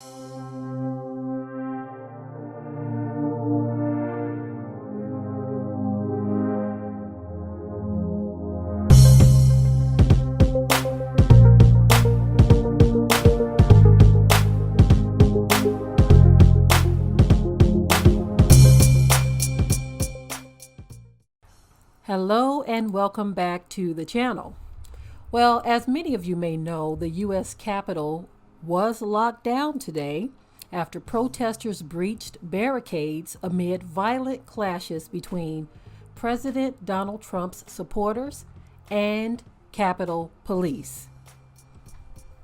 Hello and welcome back to the channel. Well, as many of you may know, the U.S. Capitol was locked down today after protesters breached barricades amid violent clashes between President Donald Trump's supporters and Capitol Police.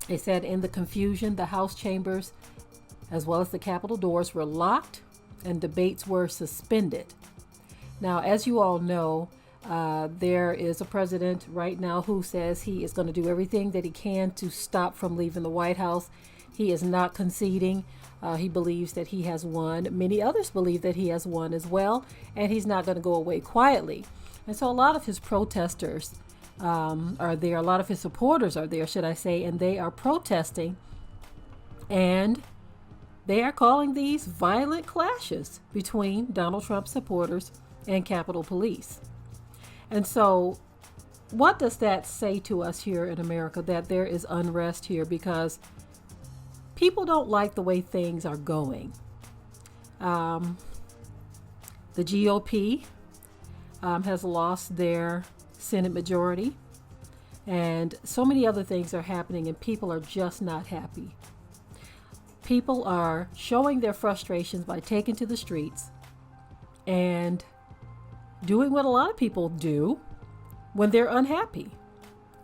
They said in the confusion, the House chambers as well as the Capitol doors were locked and debates were suspended. Now, as you all know, there is a president right now who says he is going to do everything that he can to stop from leaving the White House. He is not conceding. He believes that he has won. Many others believe that he has won as well, and he's not going to go away quietly. And so a lot of his protesters are there. A lot of his supporters are there, should I say, and they are protesting. And they are calling these violent clashes between Donald Trump supporters and Capitol Police. And so what does that say to us here in America, that there is unrest here because people don't like the way things are going? The GOP has lost their Senate majority, and so many other things are happening, and people are just not happy. People are showing their frustrations by taking to the streets and doing what a lot of people do when they're unhappy.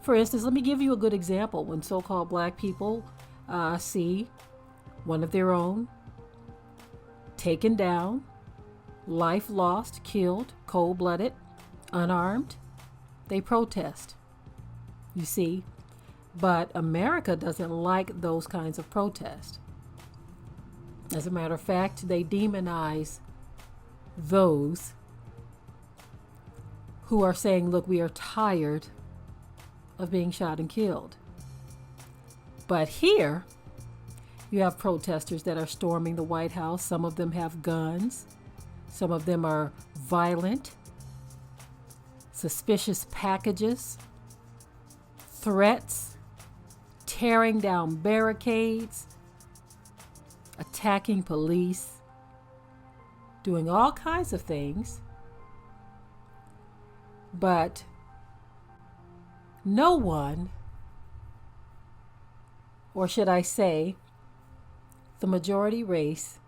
For instance, let me give you a good example. When so-called black people see one of their own taken down, life lost, killed, cold-blooded, unarmed, they protest. You see, but America doesn't like those kinds of protests. As a matter of fact, they demonize those who are saying, look, we are tired of being shot and killed. But here, you have protesters that are storming the White House. Some of them have guns. Some of them are violent, suspicious packages, threats, tearing down barricades, attacking police, doing all kinds of things. But no one, or should I say, the majority race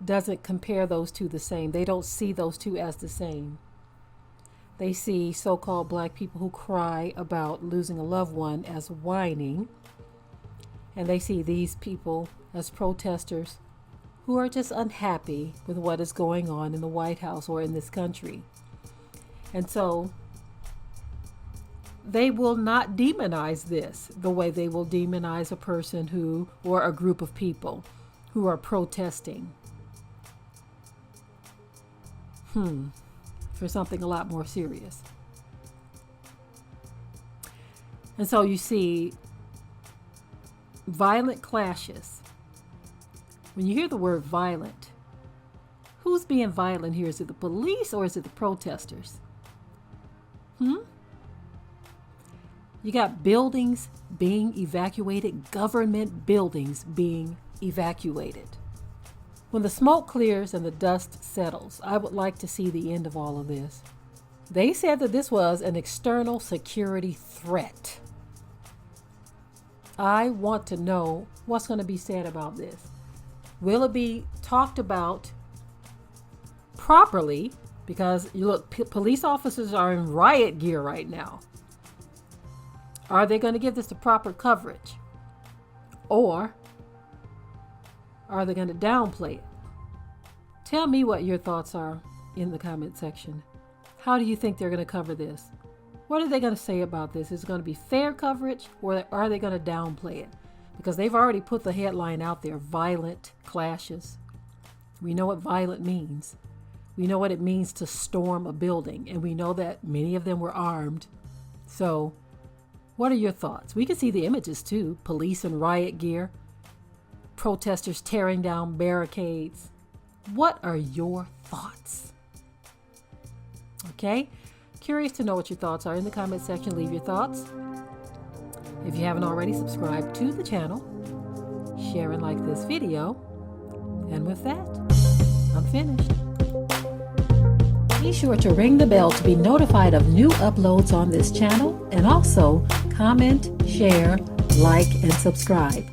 doesn't compare those two the same. They don't see those two as the same. They see so-called black people who cry about losing a loved one as whining. And they see these people as protesters who are just unhappy with what is going on in the White House or in this country. And so they will not demonize this the way they will demonize a person who, or a group of people who are protesting for something a lot more serious. And so you see violent clashes. When you hear the word violent, who's being violent here? Is it the police or is it the protesters? You got buildings being evacuated, government buildings being evacuated. When the smoke clears and the dust settles, I would like to see the end of all of this. They said that this was an external security threat. I want to know what's going to be said about this. Will it be talked about properly? Because you look, police officers are in riot gear right now. Are they going to give this the proper coverage? Or are they going to downplay it? Tell me what your thoughts are in the comment section. How do you think they're going to cover this? What are they going to say about this? Is it going to be fair coverage, or are they going to downplay it? Because they've already put the headline out there, violent clashes. We know what violent means. We know what it means to storm a building, and we know that many of them were armed. So what are your thoughts? We can see the images too, police in riot gear. protesters tearing down barricades. What are your thoughts? Okay, curious to know what your thoughts are. In the comment section, leave your thoughts. If you haven't already, subscribe to the channel, share and like this video. And with that, I'm finished. Be sure to ring the bell to be notified of new uploads on this channel, and also comment, share, like, and subscribe.